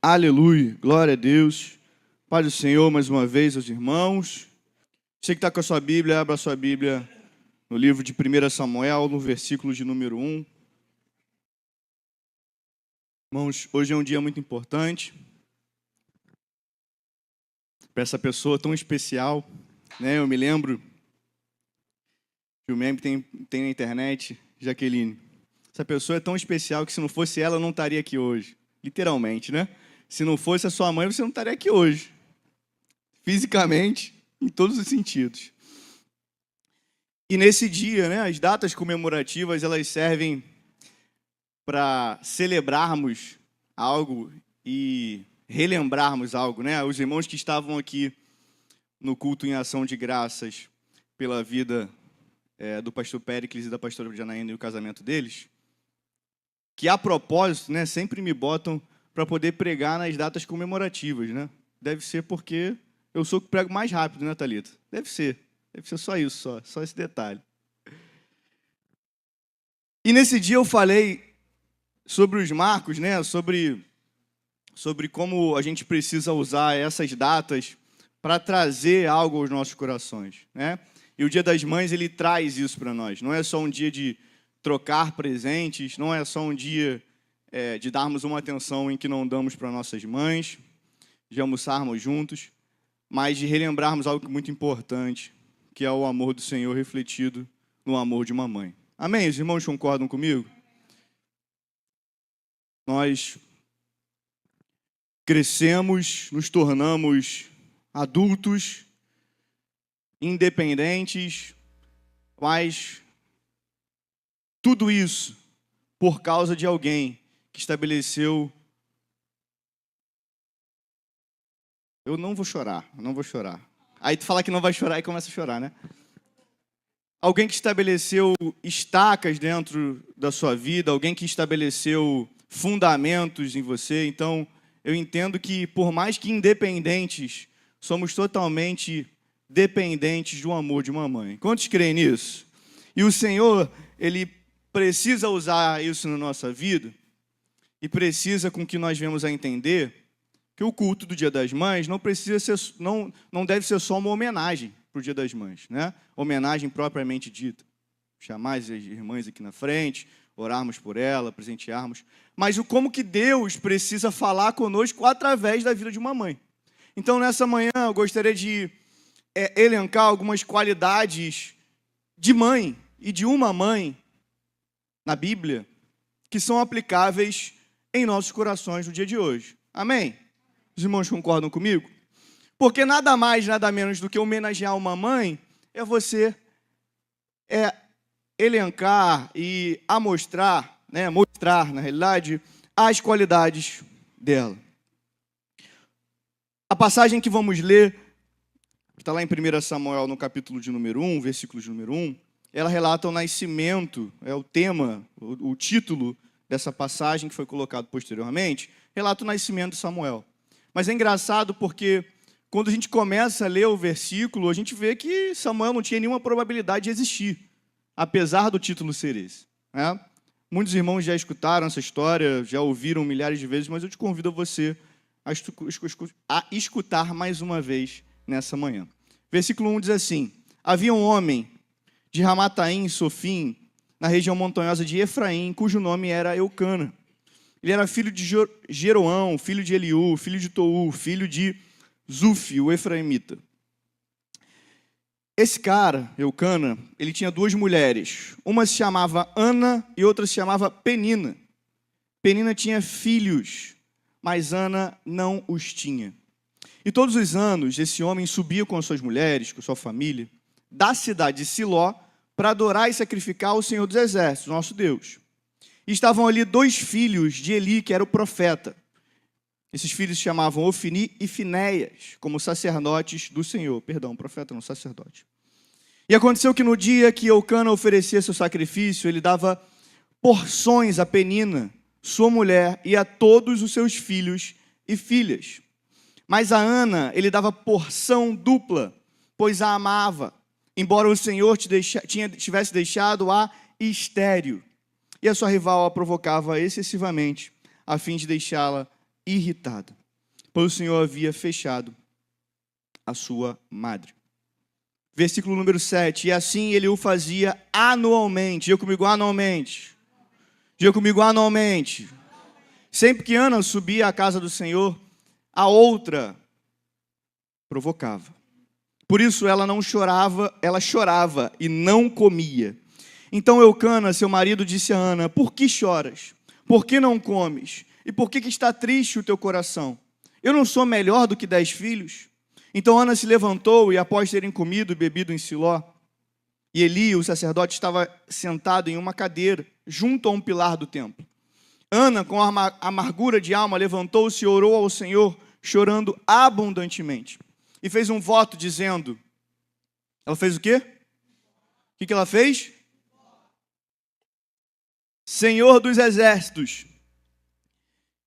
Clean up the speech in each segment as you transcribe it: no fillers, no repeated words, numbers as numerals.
Aleluia, glória a Deus. Paz do Senhor mais uma vez aos irmãos. Você que está com a sua Bíblia, abra a sua Bíblia no livro de 1 Samuel, no versículo de número 1. Irmãos, hoje é um dia muito importante para essa pessoa tão especial, né? Eu me lembro que o meme tem na internet, Jaqueline. Essa pessoa é tão especial que se não fosse ela, eu não estaria aqui hoje. Literalmente, né? Se não fosse a sua mãe, você não estaria aqui hoje. Fisicamente, em todos os sentidos. E nesse dia, né, as datas comemorativas, elas servem para celebrarmos algo e relembrarmos algo, né? Os irmãos que estavam aqui no culto em ação de graças pela vida do pastor Péricles e da pastora Janaína e o casamento deles, que a propósito, né, sempre me botam para poder pregar nas datas comemorativas, né? Deve ser porque eu sou o que prego mais rápido, né, Thalita? Deve ser só isso, só esse detalhe. E nesse dia eu falei sobre os marcos, né, sobre como a gente precisa usar essas datas para trazer algo aos nossos corações, né? E o Dia das Mães, ele traz isso para nós. Não é só um dia de trocar presentes, não é só um dia de darmos uma atenção em que não damos para nossas mães, de almoçarmos juntos, mas de relembrarmos algo muito importante, que é o amor do Senhor refletido no amor de uma mãe. Amém? Os irmãos concordam comigo? Nós crescemos, nos tornamos adultos, independentes, mas tudo isso por causa de alguém que estabeleceu... Eu não vou chorar. Aí tu fala que não vai chorar e começa a chorar, né? Alguém que estabeleceu estacas dentro da sua vida, alguém que estabeleceu fundamentos em você. Então, eu entendo que, por mais que independentes, somos totalmente dependentes do amor de uma mãe. Quantos creem nisso? E o Senhor, Ele precisa usar isso na nossa vida e precisa com que nós venhamos a entender que o culto do Dia das Mães não deve ser só uma homenagem para o Dia das Mães, né? Homenagem propriamente dita. Chamar as irmãs aqui na frente, orarmos por ela, presentearmos. Mas como que Deus precisa falar conosco através da vida de uma mãe. Então, nessa manhã, eu gostaria de elencar algumas qualidades de mãe e de uma mãe na Bíblia que são aplicáveis em nossos corações no dia de hoje. Amém? Os irmãos concordam comigo? Porque nada mais, nada menos do que homenagear uma mãe é você elencar e mostrar, na realidade, as qualidades dela. A passagem que vamos ler, que está lá em 1 Samuel, no capítulo de número 1, versículo de número 1, ela relata o nascimento, o tema, o título dessa passagem que foi colocado posteriormente, relata o nascimento de Samuel. Mas é engraçado porque quando a gente começa a ler o versículo, a gente vê que Samuel não tinha nenhuma probabilidade de existir, apesar do título ser esse, né? Muitos irmãos já escutaram essa história, já ouviram milhares de vezes, mas eu te convido a você a escutar mais uma vez nessa manhã. Versículo 1 diz assim: havia um homem de Ramataim, Sofim, na região montanhosa de Efraim, cujo nome era Eucana. Ele era filho de Jeroão, filho de Eliú, filho de Tou, filho de Zufi, o efraimita. Esse cara, Eucana, ele tinha duas mulheres. Uma se chamava Ana e outra se chamava Penina. Penina tinha filhos, mas Ana não os tinha. E todos os anos, esse homem subia com as suas mulheres, com a sua família, da cidade de Siló, para adorar e sacrificar ao Senhor dos Exércitos, nosso Deus. E estavam ali dois filhos de Eli, que era o profeta. Esses filhos se chamavam Ofni e Finéias, como sacerdotes do Senhor. Perdão, profeta não, sacerdote. E aconteceu que no dia que Eucana oferecia seu sacrifício, ele dava porções a Penina, sua mulher, e a todos os seus filhos e filhas. Mas a Ana, ele dava porção dupla, pois a amava, embora o Senhor tivesse deixado-a estéril. E a sua rival a provocava excessivamente, a fim de deixá-la irritada, pois o Senhor havia fechado a sua madre. Versículo número 7. E assim ele o fazia anualmente. Diga comigo, anualmente. Diga comigo, anualmente. Sempre que Ana subia à casa do Senhor, a outra provocava. Por isso ela não chorava, ela chorava e não comia. Então Eucana, seu marido, disse a Ana: por que choras? Por que não comes? E por que está triste o teu coração? Eu não sou melhor do que 10 filhos? Então Ana se levantou e, após terem comido e bebido em Siló, e Eli, o sacerdote, estava sentado em uma cadeira, junto a um pilar do templo. Ana, com amargura de alma, levantou-se e orou ao Senhor, chorando abundantemente. E fez um voto dizendo... Ela fez o quê? O que ela fez? Senhor dos exércitos,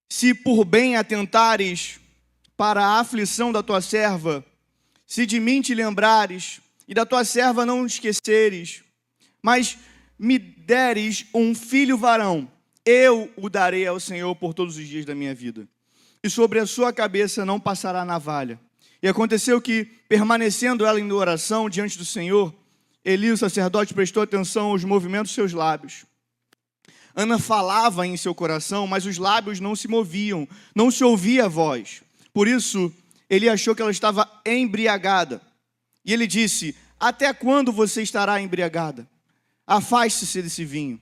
se por bem atentares para a aflição da tua serva, se de mim te lembrares, e da tua serva não esqueceres, mas me deres um filho varão, eu o darei ao Senhor por todos os dias da minha vida. E sobre a sua cabeça não passará navalha. E aconteceu que, permanecendo ela em oração diante do Senhor, Eli, o sacerdote, prestou atenção aos movimentos dos seus lábios. Ana falava em seu coração, mas os lábios não se moviam, não se ouvia a voz. Por isso, ele achou que ela estava embriagada. E ele disse: até quando você estará embriagada? Afaste-se desse vinho.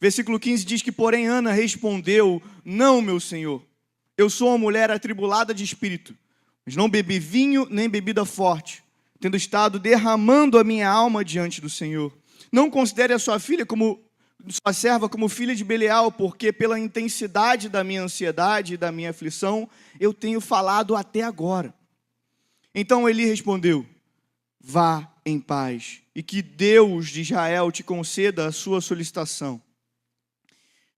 Versículo 15 diz que, porém, Ana respondeu: não, meu senhor, eu sou uma mulher atribulada de espírito, mas não bebi vinho nem bebida forte, tendo estado derramando a minha alma diante do Senhor. Não considere a sua serva como filha de Belial, porque pela intensidade da minha ansiedade e da minha aflição, eu tenho falado até agora. Então Eli respondeu: vá em paz, e que Deus de Israel te conceda a sua solicitação.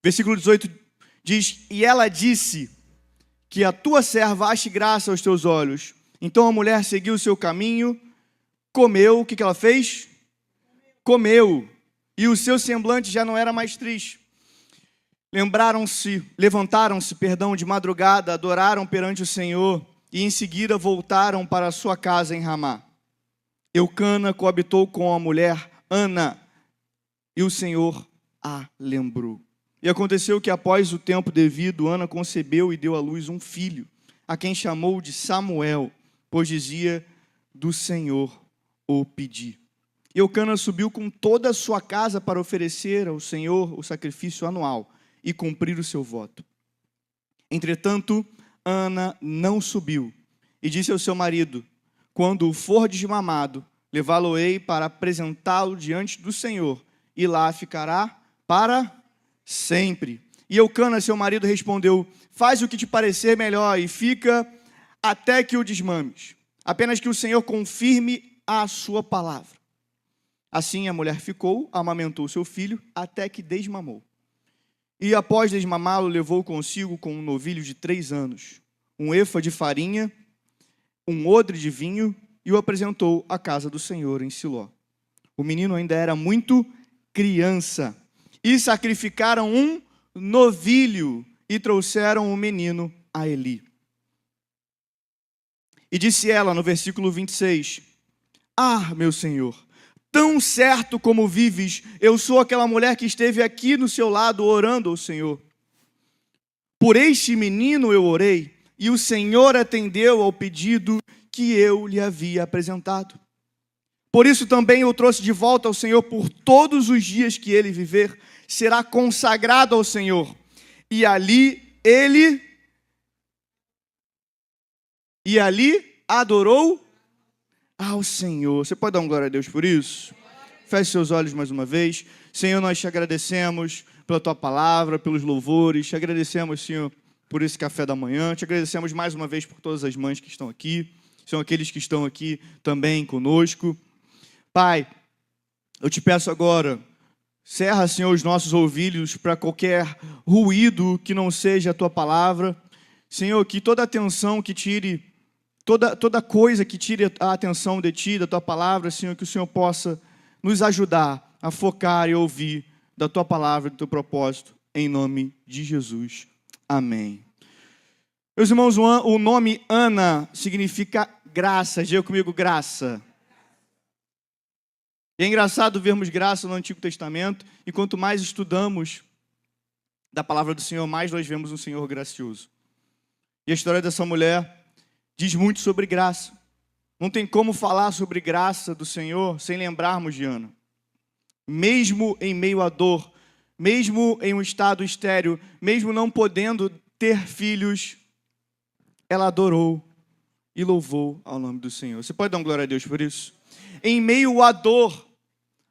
Versículo 18 diz: e ela disse: que a tua serva ache graça aos teus olhos. Então a mulher seguiu o seu caminho, comeu. O que ela fez? Comeu. E o seu semblante já não era mais triste. Levantaram-se, de madrugada, adoraram perante o Senhor, e em seguida voltaram para a sua casa em Ramá. Eucana coabitou com a mulher Ana, e o Senhor a lembrou. E aconteceu que, após o tempo devido, Ana concebeu e deu à luz um filho, a quem chamou de Samuel, pois dizia: do Senhor o pedi. Eucana subiu com toda a sua casa para oferecer ao Senhor o sacrifício anual e cumprir o seu voto. Entretanto, Ana não subiu e disse ao seu marido: quando o for desmamado, levá-lo-ei para apresentá-lo diante do Senhor, e lá ficará para sempre. E Eucana, seu marido, respondeu: faz o que te parecer melhor e fica até que o desmames, apenas que o Senhor confirme a sua palavra. Assim a mulher ficou, amamentou seu filho, até que desmamou. E após desmamá-lo, levou consigo com um novilho de 3 anos, um efa de farinha, um odre de vinho, e o apresentou à casa do Senhor em Siló. O menino ainda era muito criança, e sacrificaram um novilho, e trouxeram o menino a Eli. E disse ela, no versículo 26, ah, meu senhor, tão certo como vives, eu sou aquela mulher que esteve aqui no seu lado orando ao Senhor. Por este menino eu orei, e o Senhor atendeu ao pedido que eu lhe havia apresentado. Por isso também eu trouxe de volta ao Senhor por todos os dias que ele viver, será consagrado ao Senhor. E ali adorou ao Senhor. Você pode dar uma glória a Deus por isso? Feche seus olhos mais uma vez. Senhor, nós te agradecemos pela tua palavra, pelos louvores. Te agradecemos, Senhor, por esse café da manhã. Te agradecemos mais uma vez por todas as mães que estão aqui. São aqueles que estão aqui também conosco. Pai, eu te peço agora, cerra, Senhor, os nossos ouvidos para qualquer ruído que não seja a tua palavra. Senhor, que toda atenção que tire, toda coisa que tire a atenção de ti, da tua palavra, Senhor, que o Senhor possa nos ajudar a focar e ouvir da tua palavra, do teu propósito, em nome de Jesus. Amém. Meus irmãos, o nome Ana significa graça. Diga comigo, graça. E é engraçado vermos graça no Antigo Testamento, e quanto mais estudamos da palavra do Senhor, mais nós vemos um Senhor gracioso. E a história dessa mulher diz muito sobre graça. Não tem como falar sobre graça do Senhor sem lembrarmos de Ana. Mesmo em meio à dor, mesmo em um estado estéril, mesmo não podendo ter filhos, ela adorou e louvou ao nome do Senhor. Você pode dar uma glória a Deus por isso? Em meio à dor,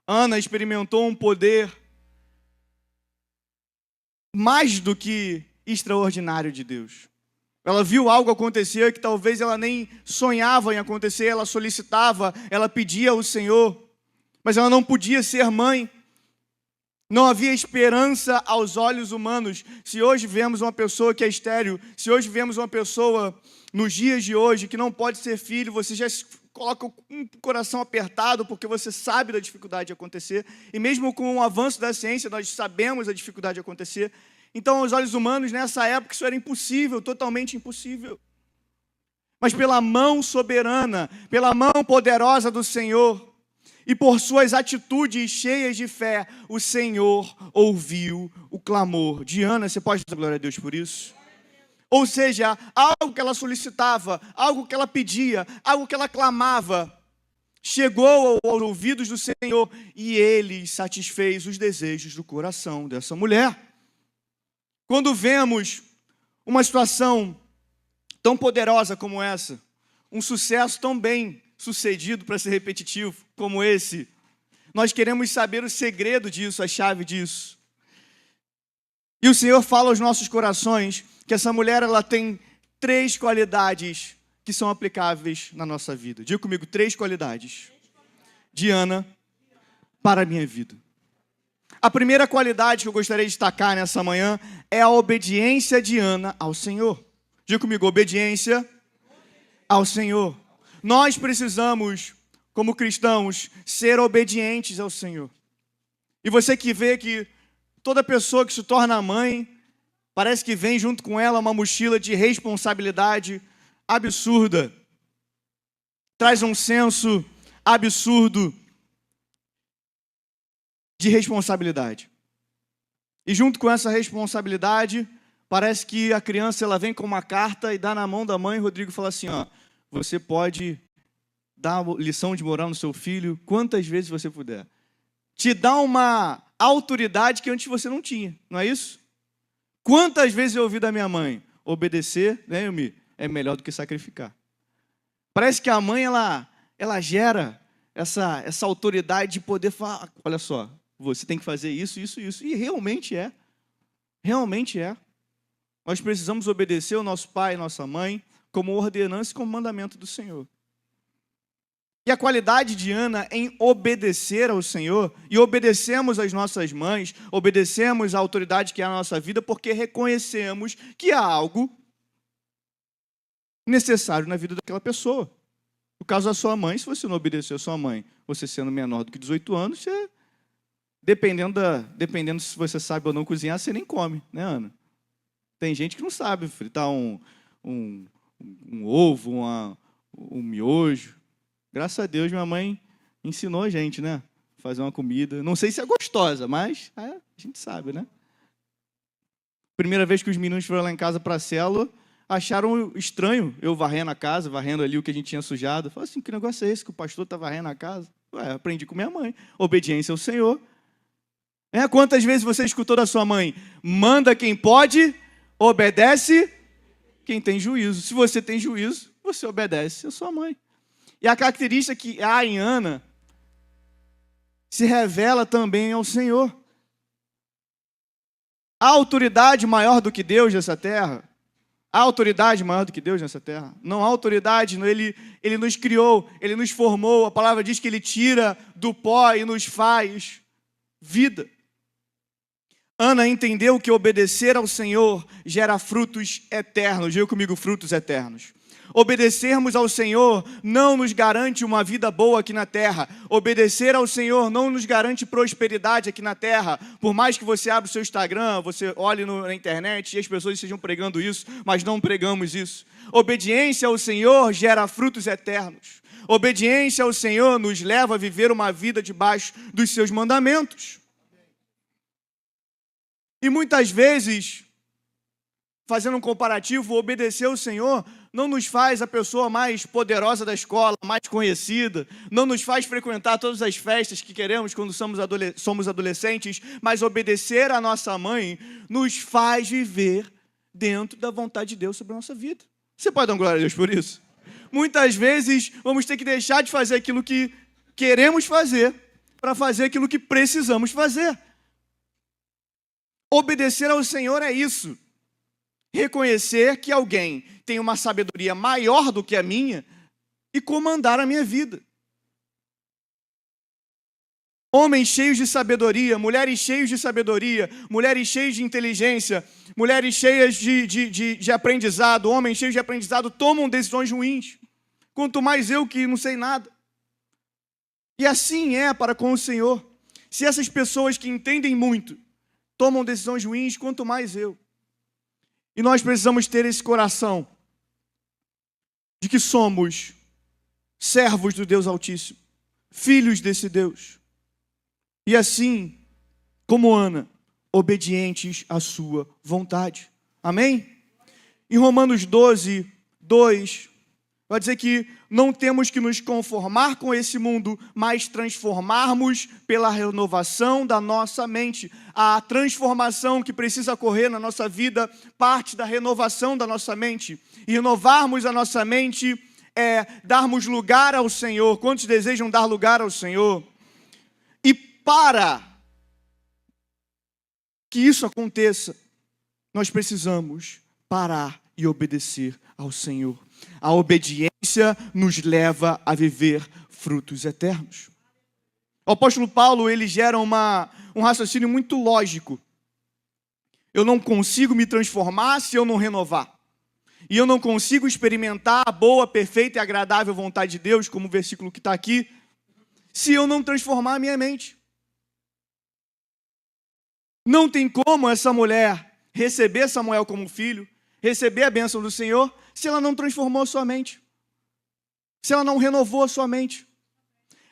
Ana experimentou um poder mais do que extraordinário de Deus. Ela viu algo acontecer que talvez ela nem sonhava em acontecer, ela solicitava, ela pedia ao Senhor, mas ela não podia ser mãe. Não havia esperança aos olhos humanos. Se hoje vemos uma pessoa que é estéril, se hoje vemos uma pessoa nos dias de hoje que não pode ser filho, você já coloca um coração apertado porque você sabe da dificuldade de acontecer. E mesmo com o avanço da ciência, nós sabemos a dificuldade de acontecer. Então, aos olhos humanos, nessa época, isso era impossível, totalmente impossível. Mas pela mão soberana, pela mão poderosa do Senhor, e por suas atitudes cheias de fé, o Senhor ouviu o clamor de Ana. Você pode dar glória a Deus por isso? Ou seja, algo que ela solicitava, algo que ela pedia, algo que ela clamava, chegou aos ouvidos do Senhor e Ele satisfez os desejos do coração dessa mulher. Quando vemos uma situação tão poderosa como essa, um sucesso tão bem sucedido, para ser repetitivo, como esse, nós queremos saber o segredo disso, a chave disso. E o Senhor fala aos nossos corações que essa mulher ela tem 3 qualidades que são aplicáveis na nossa vida. Diga comigo, 3 qualidades de Ana para a minha vida. A primeira qualidade que eu gostaria de destacar nessa manhã é a obediência de Ana ao Senhor. Diga comigo, obediência ao Senhor. Nós precisamos, como cristãos, ser obedientes ao Senhor. E você que vê que toda pessoa que se torna mãe, parece que vem junto com ela uma mochila de responsabilidade absurda. Traz um senso absurdo de responsabilidade. E junto com essa responsabilidade, parece que a criança ela vem com uma carta e dá na mão da mãe, e Rodrigo fala assim, ó, você pode dar lição de moral no seu filho quantas vezes você puder. Te dá uma autoridade que antes você não tinha, não é isso? Quantas vezes eu ouvi da minha mãe, obedecer, né, Yumi, é melhor do que sacrificar. Parece que a mãe, ela gera essa autoridade de poder falar, olha só, você tem que fazer isso, isso, isso. E realmente é. Realmente é. Nós precisamos obedecer ao nosso pai e nossa mãe como ordenança e como mandamento do Senhor. E a qualidade de Ana em obedecer ao Senhor, e obedecemos às nossas mães, obedecemos à autoridade que é a nossa vida, porque reconhecemos que há algo necessário na vida daquela pessoa. No caso da sua mãe, se você não obedeceu a sua mãe, você sendo menor do que 18 anos, você, dependendo se você sabe ou não cozinhar, você nem come, né, Ana? Tem gente que não sabe fritar um ovo, um miojo. Graças a Deus, minha mãe ensinou a gente, né? Fazer uma comida. Não sei se é gostosa, mas a gente sabe, né? Primeira vez que os meninos foram lá em casa para a célula, acharam estranho eu varrendo a casa, varrendo ali o que a gente tinha sujado. Falaram assim, que negócio é esse que o pastor está varrendo a casa? Ué, aprendi com minha mãe. Obediência ao Senhor. Quantas vezes você escutou da sua mãe? Manda quem pode, obedece quem tem juízo. Se você tem juízo, você obedece a sua mãe. E a característica que há em Ana se revela também ao Senhor. Há autoridade maior do que Deus nessa terra? Há autoridade maior do que Deus nessa terra? Não há autoridade, Ele nos criou, Ele nos formou. A palavra diz que Ele tira do pó e nos faz vida. Ana entendeu que obedecer ao Senhor gera frutos eternos. Diga comigo, frutos eternos. Obedecermos ao Senhor não nos garante uma vida boa aqui na terra. Obedecer ao Senhor não nos garante prosperidade aqui na terra. Por mais que você abra o seu Instagram, você olhe na internet e as pessoas estejam pregando isso, mas não pregamos isso. Obediência ao Senhor gera frutos eternos. Obediência ao Senhor nos leva a viver uma vida debaixo dos seus mandamentos. E muitas vezes, fazendo um comparativo, obedecer ao Senhor não nos faz a pessoa mais poderosa da escola, mais conhecida, não nos faz frequentar todas as festas que queremos quando somos adolescentes, mas obedecer à nossa mãe nos faz viver dentro da vontade de Deus sobre a nossa vida. Você pode dar glória a Deus por isso? Muitas vezes vamos ter que deixar de fazer aquilo que queremos fazer para fazer aquilo que precisamos fazer. Obedecer ao Senhor é isso. Reconhecer que alguém tem uma sabedoria maior do que a minha e comandar a minha vida. Homens cheios de sabedoria, mulheres cheias de sabedoria, mulheres cheias de inteligência, mulheres cheias de aprendizado, homens cheios de aprendizado tomam decisões ruins. Quanto mais eu que não sei nada. E assim é para com o Senhor. Se essas pessoas que entendem muito tomam decisões ruins, quanto mais eu. E nós precisamos ter esse coração de que somos servos do Deus Altíssimo, filhos desse Deus. E assim, como Ana, obedientes à sua vontade. Amém? Em Romanos 12, 2, vai dizer que não temos que nos conformar com esse mundo, mas transformarmos pela renovação da nossa mente. A transformação que precisa ocorrer na nossa vida parte da renovação da nossa mente. E renovarmos a nossa mente é darmos lugar ao Senhor. Quantos desejam dar lugar ao Senhor? E para que isso aconteça, nós precisamos parar e obedecer ao Senhor. A obediência nos leva a viver frutos eternos. O apóstolo Paulo, ele gera um raciocínio muito lógico. Eu não consigo me transformar se eu não renovar. E eu não consigo experimentar a boa, perfeita e agradável vontade de Deus, como o versículo que está aqui, se eu não transformar a minha mente. Não tem como essa mulher receber Samuel como filho, receber a bênção do Senhor, se ela não transformou a sua mente, se ela não renovou a sua mente.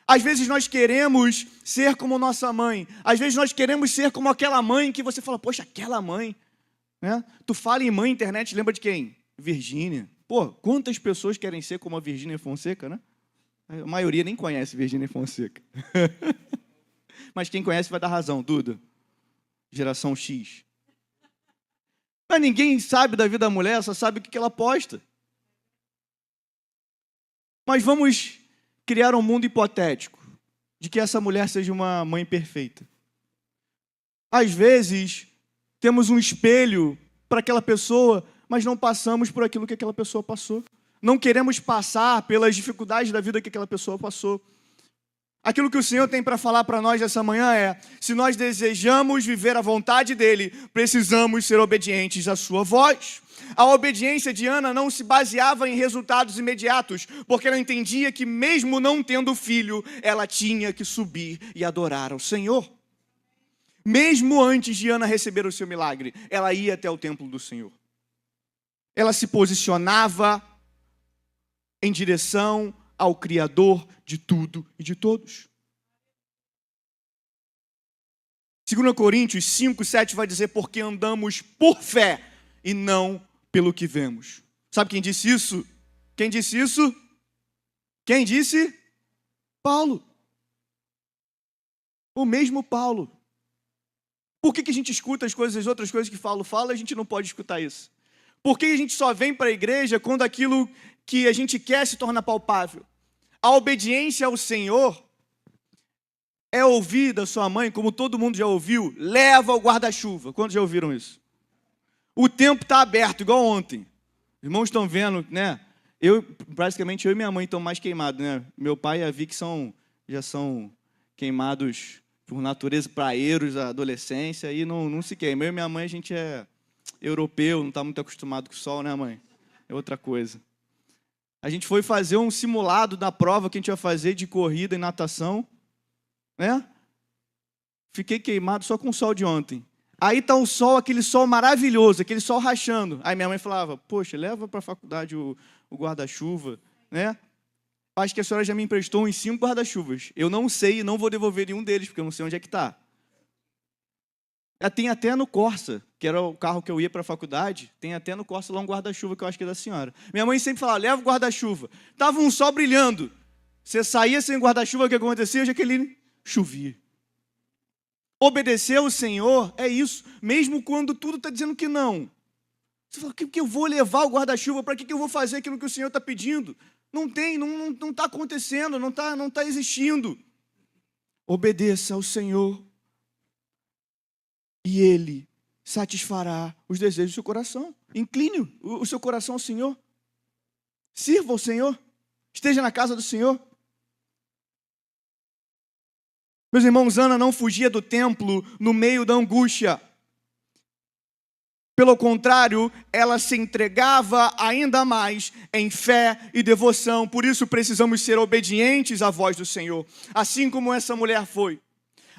Às vezes nós queremos ser como nossa mãe, às vezes nós queremos ser como aquela mãe que você fala, poxa, aquela mãe, né? Tu fala em mãe, internet, lembra de quem? Virgínia. Pô, quantas pessoas querem ser como a Virgínia Fonseca, né? A maioria nem conhece Virgínia Fonseca. Mas quem conhece vai dar razão, Duda. Geração X. Mas ninguém sabe da vida da mulher, só sabe o que ela posta. Mas vamos criar um mundo hipotético de que essa mulher seja uma mãe perfeita. Às vezes, temos um espelho para aquela pessoa, mas não passamos por aquilo que aquela pessoa passou. Não queremos passar pelas dificuldades da vida que aquela pessoa passou. Aquilo que o Senhor tem para falar para nós essa manhã é, se nós desejamos viver a vontade dEle, precisamos ser obedientes à sua voz. A obediência de Ana não se baseava em resultados imediatos, porque ela entendia que mesmo não tendo filho, ela tinha que subir e adorar ao Senhor. Mesmo antes de Ana receber o seu milagre, ela ia até o templo do Senhor. Ela se posicionava em direção ao Criador de tudo e de todos. 2 Coríntios 5, 7 vai dizer, porque andamos por fé e não pelo que vemos. Sabe quem disse isso? Quem disse isso? Quem disse? Paulo. O mesmo Paulo. Por que a gente escuta as outras coisas que Paulo fala e a gente não pode escutar isso? Por que a gente só vem para a igreja quando aquilo que a gente quer se torna palpável? A obediência ao Senhor é ouvir da sua mãe, como todo mundo já ouviu, leva o guarda-chuva. Quantos já ouviram isso? O tempo está aberto, igual ontem. Os irmãos estão vendo, né? Praticamente eu e minha mãe estão mais queimados, né? Meu pai e a Vicky já são queimados por natureza, praeiros, a adolescência, e não se queima. Eu e minha mãe, a gente é europeu, não está muito acostumado com o sol, né, mãe? É outra coisa. A gente foi fazer um simulado da prova que a gente ia fazer de corrida e natação, né? Fiquei queimado só com o sol de ontem. Aí tá o sol, aquele sol maravilhoso, aquele sol rachando. Aí minha mãe falava, poxa, leva para a faculdade o guarda-chuva, né? Acho que a senhora já me emprestou uns 5 guarda-chuvas. Eu não sei e não vou devolver nenhum deles, porque eu não sei onde é que está. Tem até no Corsa, que era o carro que eu ia para a faculdade, tem até no Corsa lá um guarda-chuva que eu acho que é da senhora. Minha mãe sempre falava, leva o guarda-chuva. Tava um sol brilhando. Você saía sem guarda-chuva, o que acontecia? Jaqueline, chovia. Obedecer ao Senhor é isso, mesmo quando tudo está dizendo que não. Você fala, que eu vou levar o guarda-chuva? Para que eu vou fazer aquilo que o Senhor está pedindo? Não está acontecendo, não tá existindo. Obedeça ao Senhor e Ele satisfará os desejos do seu coração. Incline o seu coração ao Senhor. Sirva ao Senhor. Esteja na casa do Senhor. Meus irmãos, Ana não fugia do templo no meio da angústia. Pelo contrário, ela se entregava ainda mais em fé e devoção. Por isso precisamos ser obedientes à voz do Senhor, assim como essa mulher foi.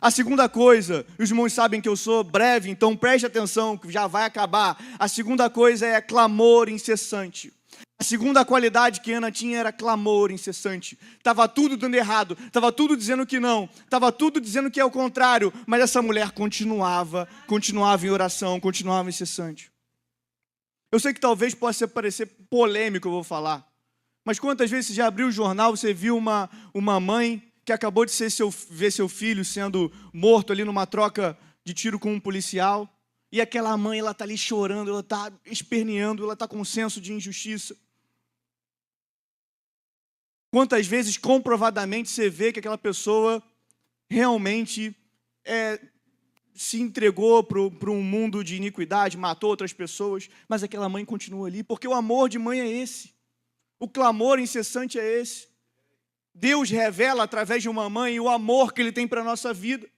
A segunda coisa, os irmãos sabem que eu sou breve, então preste atenção, que já vai acabar. A segunda coisa é clamor incessante. A segunda qualidade que Ana tinha era clamor incessante. Estava tudo dando errado, estava tudo dizendo que não, estava tudo dizendo que é o contrário, mas essa mulher continuava em oração, continuava incessante. Eu sei que talvez possa parecer polêmico, eu vou falar, mas quantas vezes você já abriu o jornal, você viu uma mãe que acabou de ver seu filho sendo morto ali numa troca de tiro com um policial, e aquela mãe, ela está ali chorando, ela está esperneando, ela está com um senso de injustiça. Quantas vezes, comprovadamente, você vê que aquela pessoa realmente se entregou para um mundo de iniquidade, matou outras pessoas, mas aquela mãe continua ali, porque o amor de mãe é esse. O clamor incessante é esse. Deus revela através de uma mãe o amor que Ele tem para a nossa vida.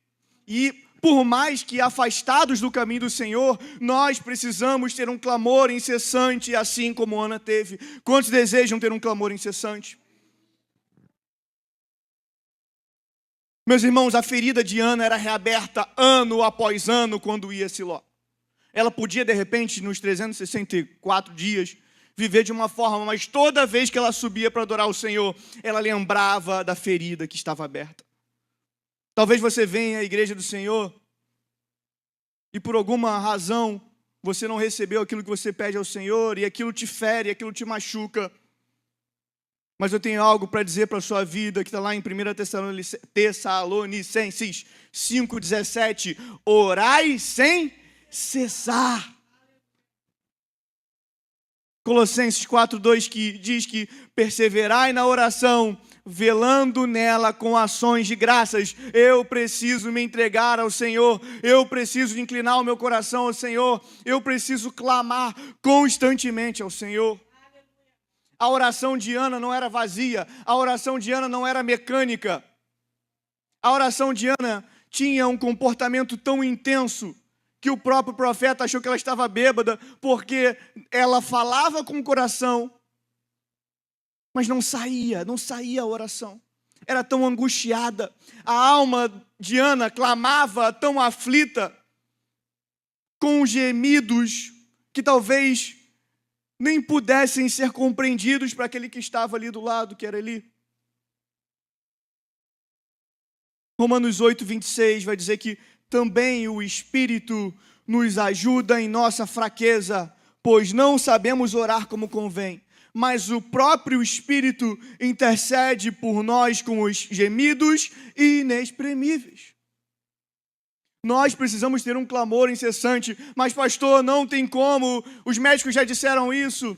E por mais que afastados do caminho do Senhor, nós precisamos ter um clamor incessante, assim como Ana teve. Quantos desejam ter um clamor incessante? Meus irmãos, a ferida de Ana era reaberta ano após ano quando ia a Siló. Ela podia, de repente, nos 364 dias, viver de uma forma, mas toda vez que ela subia para adorar o Senhor, ela lembrava da ferida que estava aberta. Talvez você venha à igreja do Senhor e por alguma razão você não recebeu aquilo que você pede ao Senhor e aquilo te fere, aquilo te machuca. Mas eu tenho algo para dizer para a sua vida, que está lá em 1 Tessalonicenses 5,17. Orai sem cessar. Colossenses 4,2 que diz que perseverai na oração, velando nela com ações de graças. Eu preciso me entregar ao Senhor, eu preciso inclinar o meu coração ao Senhor, eu preciso clamar constantemente ao Senhor. A oração de Ana não era vazia, a oração de Ana não era mecânica. A oração de Ana tinha um comportamento tão intenso que o próprio profeta achou que ela estava bêbada, porque ela falava com o coração, mas não saía a oração. Era tão angustiada. A alma de Ana clamava tão aflita, com gemidos que talvez nem pudessem ser compreendidos para aquele que estava ali do lado, que era Eli. Romanos 8,26 vai dizer que também o Espírito nos ajuda em nossa fraqueza, pois não sabemos orar como convém, mas o próprio Espírito intercede por nós com os gemidos inexprimíveis. Nós precisamos ter um clamor incessante, mas pastor, não tem como, os médicos já disseram isso,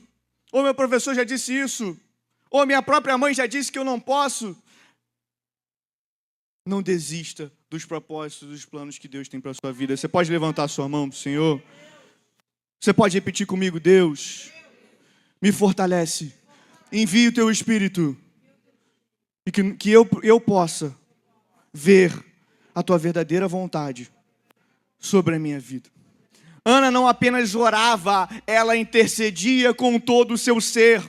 ou meu professor já disse isso, ou minha própria mãe já disse que eu não posso. Não desista dos propósitos, dos planos que Deus tem para a sua vida. Você pode levantar a sua mão para o Senhor? Você pode repetir comigo, Deus, me fortalece, envia o teu Espírito, e que eu possa ver a tua verdadeira vontade sobre a minha vida. Ana não apenas orava, ela intercedia com todo o seu ser.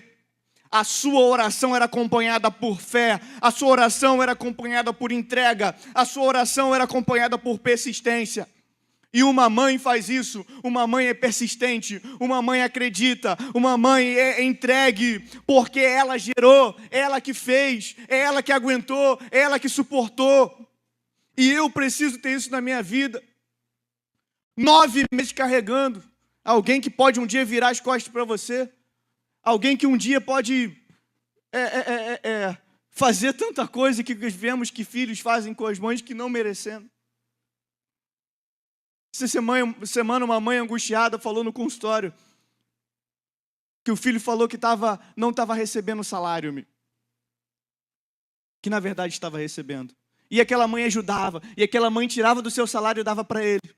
A sua oração era acompanhada por fé, a sua oração era acompanhada por entrega, a sua oração era acompanhada por persistência. E uma mãe faz isso, uma mãe é persistente, uma mãe acredita, uma mãe é entregue, porque ela gerou, ela que fez, é ela que aguentou, é ela que suportou. E eu preciso ter isso na minha vida. 9 meses carregando alguém que pode um dia virar as costas para você, alguém que um dia pode fazer tanta coisa que vemos que filhos fazem com as mães que não merecendo. Essa semana uma mãe angustiada falou no consultório que o filho falou que não estava recebendo salário, que na verdade estava recebendo. E aquela mãe ajudava, e aquela mãe tirava do seu salário e dava para ele.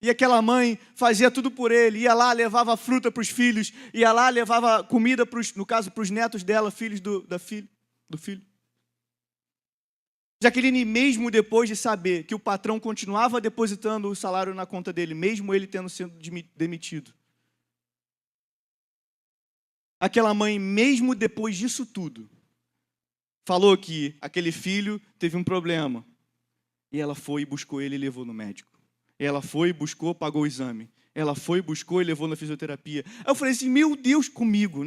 E aquela mãe fazia tudo por ele, ia lá, levava fruta para os filhos, ia lá, levava comida, no caso, para os netos dela, filhos do filho. Jaqueline, mesmo depois de saber que o patrão continuava depositando o salário na conta dele, mesmo ele tendo sido demitido, aquela mãe, mesmo depois disso tudo, falou que aquele filho teve um problema. E ela foi e buscou ele e levou no médico. Ela foi, buscou, pagou o exame. Ela foi, buscou e levou na fisioterapia. Aí eu falei assim, meu Deus, comigo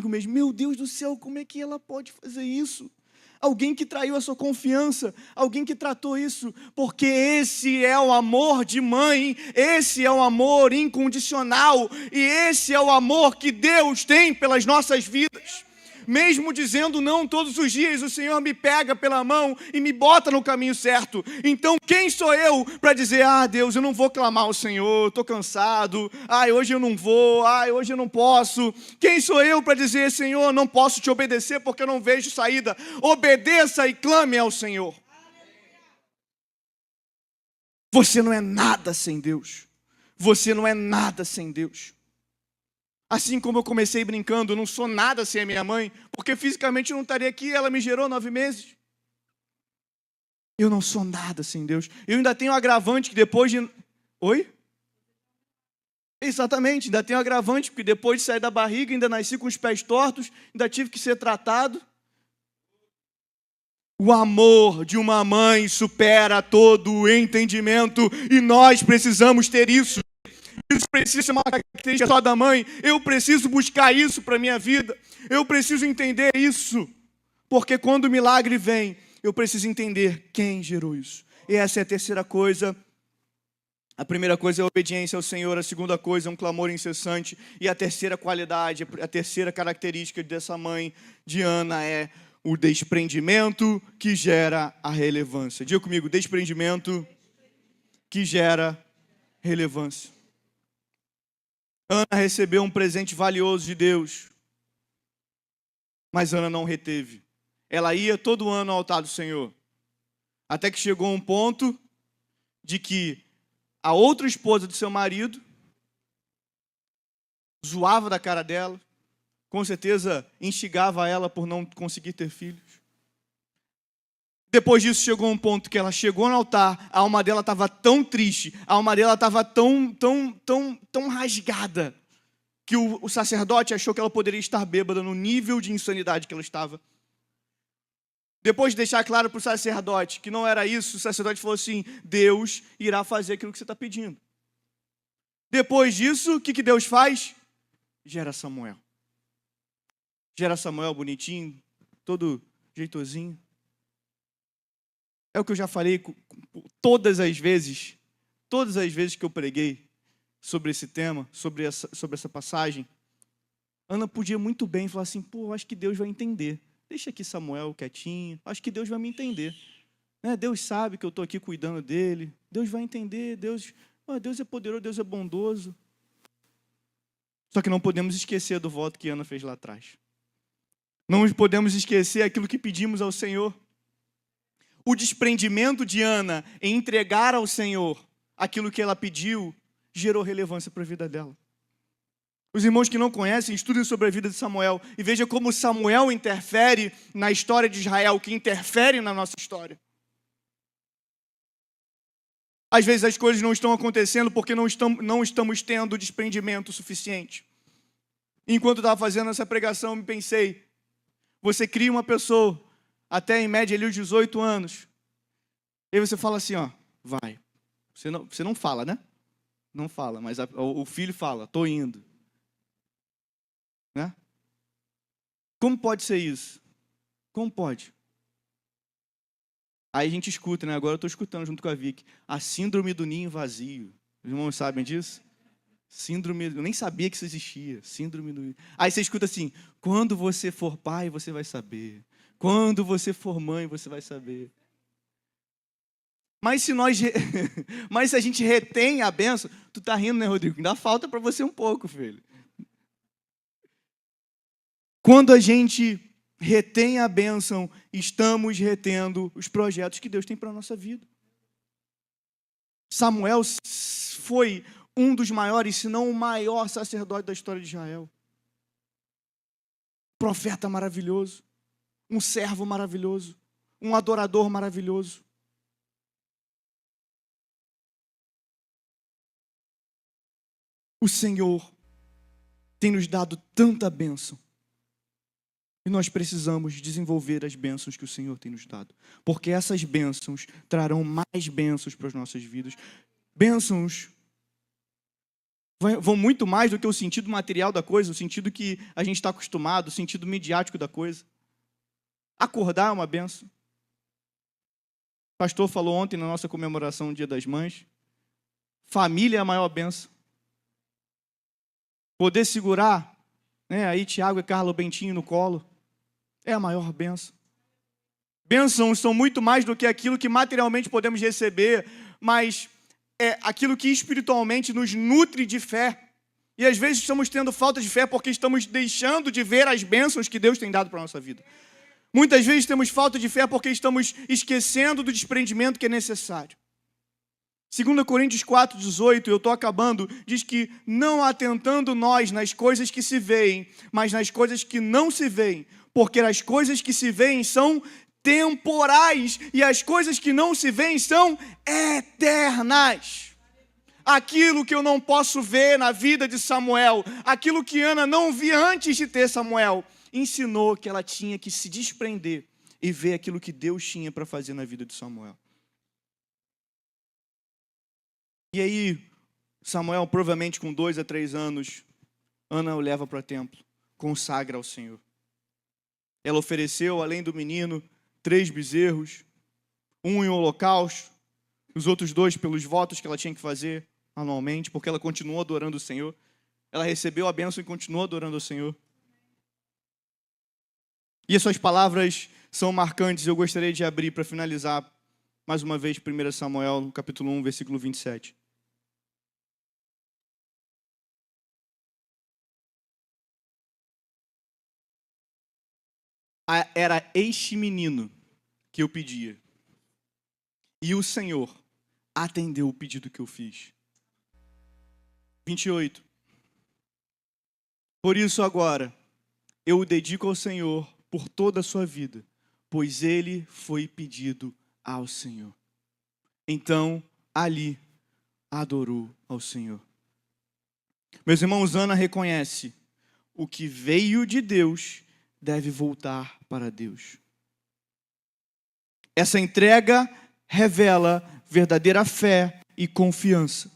mesmo, meu Deus do céu, como é que ela pode fazer isso? Alguém que traiu a sua confiança, alguém que tratou isso, porque esse é o amor de mãe, esse é o amor incondicional, e esse é o amor que Deus tem pelas nossas vidas. Mesmo dizendo não todos os dias, o Senhor me pega pela mão e me bota no caminho certo. Então quem sou eu para dizer, Deus, eu não vou clamar ao Senhor, estou cansado, hoje eu não vou, hoje eu não posso. Quem sou eu para dizer, Senhor, não posso te obedecer porque eu não vejo saída. Obedeça e clame ao Senhor. Você não é nada sem Deus. Você não é nada sem Deus. Assim como eu comecei brincando, eu não sou nada sem a minha mãe, porque fisicamente eu não estaria aqui, ela me gerou 9 meses. Eu não sou nada sem Deus. Eu ainda tenho um agravante que depois de... Oi? Exatamente, ainda tenho um agravante, porque depois de sair da barriga, ainda nasci com os pés tortos, ainda tive que ser tratado. O amor de uma mãe supera todo o entendimento, e nós precisamos ter isso. Isso precisa ser uma característica só da mãe. Eu preciso buscar isso para a minha vida. Eu preciso entender isso. Porque quando o milagre vem, eu preciso entender quem gerou isso. E essa é a terceira coisa. A primeira coisa é a obediência ao Senhor. A segunda coisa é um clamor incessante. E a terceira qualidade, a terceira característica dessa mãe de Ana é o desprendimento que gera a relevância. Diga comigo, desprendimento que gera relevância. Ana recebeu um presente valioso de Deus, mas Ana não reteve. Ela ia todo ano ao altar do Senhor, até que chegou um ponto de que a outra esposa do seu marido zoava da cara dela, com certeza instigava ela por não conseguir ter filhos. Depois disso chegou um ponto que ela chegou no altar, a alma dela estava tão triste, a alma dela estava tão rasgada, que o sacerdote achou que ela poderia estar bêbada no nível de insanidade que ela estava. Depois de deixar claro para o sacerdote que não era isso, o sacerdote falou assim, Deus irá fazer aquilo que você está pedindo. Depois disso, o que Deus faz? Gera Samuel. Gera Samuel bonitinho, todo jeitosinho. É o que eu já falei todas as vezes que eu preguei sobre esse tema, sobre essa passagem. Ana podia muito bem falar assim, acho que Deus vai entender. Deixa aqui Samuel quietinho, acho que Deus vai me entender. Deus sabe que eu estou aqui cuidando dele, Deus vai entender, Deus é poderoso, Deus é bondoso. Só que não podemos esquecer do voto que Ana fez lá atrás. Não podemos esquecer aquilo que pedimos ao Senhor. O desprendimento de Ana em entregar ao Senhor aquilo que ela pediu, gerou relevância para a vida dela. Os irmãos que não conhecem, estudem sobre a vida de Samuel e vejam como Samuel interfere na história de Israel, que interfere na nossa história. Às vezes as coisas não estão acontecendo porque não estamos tendo desprendimento suficiente. Enquanto eu estava fazendo essa pregação, eu me pensei, você cria uma pessoa, até em média ali os 18 anos, e aí você fala assim, ó, vai. Você não fala, né? Não fala, mas o filho fala, tô indo. Né? Como pode ser isso? Como pode? Aí a gente escuta, né? Agora eu estou escutando junto com a Vicky. A síndrome do ninho vazio. Os irmãos sabem disso? Síndrome, eu nem sabia que isso existia. Síndrome do... Aí você escuta assim, quando você for pai, você vai saber. Quando você for mãe, você vai saber. Mas se Mas se a gente retém a bênção, tu tá rindo, né, Rodrigo? Ainda falta para você um pouco, filho. Quando a gente retém a bênção, estamos retendo os projetos que Deus tem para a nossa vida. Samuel foi um dos maiores, se não o maior sacerdote da história de Israel. Profeta maravilhoso, um servo maravilhoso, um adorador maravilhoso. O Senhor tem nos dado tanta bênção. E nós precisamos desenvolver as bênçãos que o Senhor tem nos dado. Porque essas bênçãos trarão mais bênçãos para as nossas vidas. Bênçãos vão muito mais do que o sentido material da coisa, o sentido que a gente está acostumado, o sentido midiático da coisa. Acordar é uma bênção. O pastor falou ontem na nossa comemoração do Dia das Mães. Família é a maior bênção. Poder segurar, né, aí Tiago e Carla Bentinho no colo, é a maior bênção. Bênçãos são muito mais do que aquilo que materialmente podemos receber, mas é aquilo que espiritualmente nos nutre de fé. E às vezes estamos tendo falta de fé porque estamos deixando de ver as bênçãos que Deus tem dado para a nossa vida. Muitas vezes temos falta de fé porque estamos esquecendo do desprendimento que é necessário. 2 Coríntios 4,18, eu estou acabando, diz que não atentando nós nas coisas que se veem, mas nas coisas que não se veem, porque as coisas que se veem são temporais e as coisas que não se veem são eternas. Aquilo que eu não posso ver na vida de Samuel, aquilo que Ana não via antes de ter Samuel, ensinou que ela tinha que se desprender e ver aquilo que Deus tinha para fazer na vida de Samuel. E aí, Samuel, provavelmente com 2 a 3 anos, Ana o leva para o templo, consagra ao Senhor. Ela ofereceu, além do menino, 3 bezerros, um em holocausto, os outros 2 pelos votos que ela tinha que fazer anualmente, porque ela continuou adorando o Senhor. Ela recebeu a bênção e continuou adorando o Senhor. E as suas palavras são marcantes. Eu gostaria de abrir para finalizar mais uma vez 1 Samuel, capítulo 1, versículo 27. Era este menino que eu pedia. E o Senhor atendeu o pedido que eu fiz. 28. Por isso agora, eu o dedico ao Senhor por toda a sua vida, pois ele foi pedido ao Senhor. Então, ali, adorou ao Senhor. Meus irmãos, Ana reconhece: o que veio de Deus deve voltar para Deus. Essa entrega revela verdadeira fé e confiança,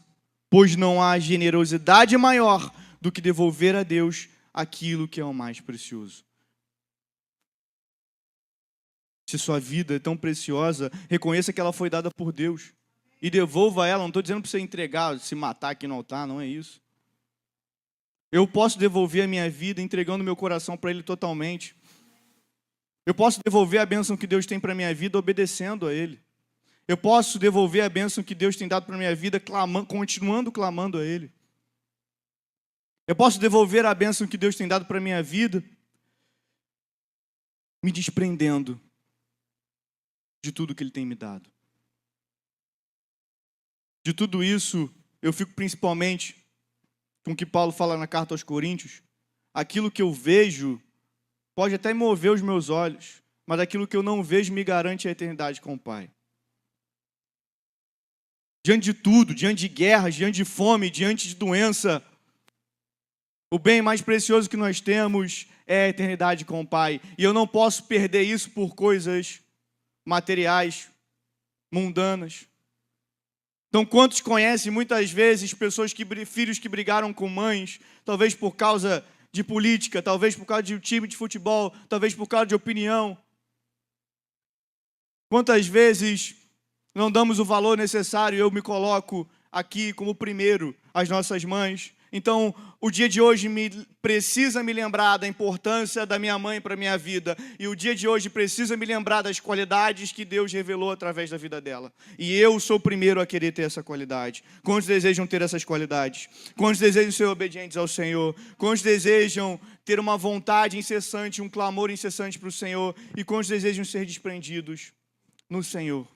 pois não há generosidade maior do que devolver a Deus aquilo que é o mais precioso. Se sua vida é tão preciosa, reconheça que ela foi dada por Deus e devolva ela. Não estou dizendo para você entregar, se matar aqui no altar, não é isso. Eu posso devolver a minha vida entregando meu coração para Ele totalmente. Eu posso devolver a bênção que Deus tem para a minha vida obedecendo a Ele. Eu posso devolver a bênção que Deus tem dado para a minha vida continuando clamando a Ele. Eu posso devolver a bênção que Deus tem dado para a minha vida me desprendendo de tudo que Ele tem me dado. De tudo isso, eu fico principalmente com o que Paulo fala na carta aos Coríntios. Aquilo que eu vejo pode até mover os meus olhos, mas aquilo que eu não vejo me garante a eternidade com o Pai. diante de tudo, diante de guerras, diante de fome, diante de doença. O bem mais precioso que nós temos é a eternidade com o Pai. E eu não posso perder isso por coisas materiais, mundanas. Então, quantos conhecem muitas vezes filhos que brigaram com mães, talvez por causa de política, talvez por causa de um time de futebol, talvez por causa de opinião? Quantas vezes não damos o valor necessário? Eu me coloco aqui como primeiro às nossas mães. Então, o dia de hoje precisa me lembrar da importância da minha mãe para a minha vida. E o dia de hoje precisa me lembrar das qualidades que Deus revelou através da vida dela. E eu sou o primeiro a querer ter essa qualidade. Quantos desejam ter essas qualidades? Quantos desejam ser obedientes ao Senhor? Quantos desejam ter uma vontade incessante, um clamor incessante para o Senhor? E quantos desejam ser desprendidos no Senhor?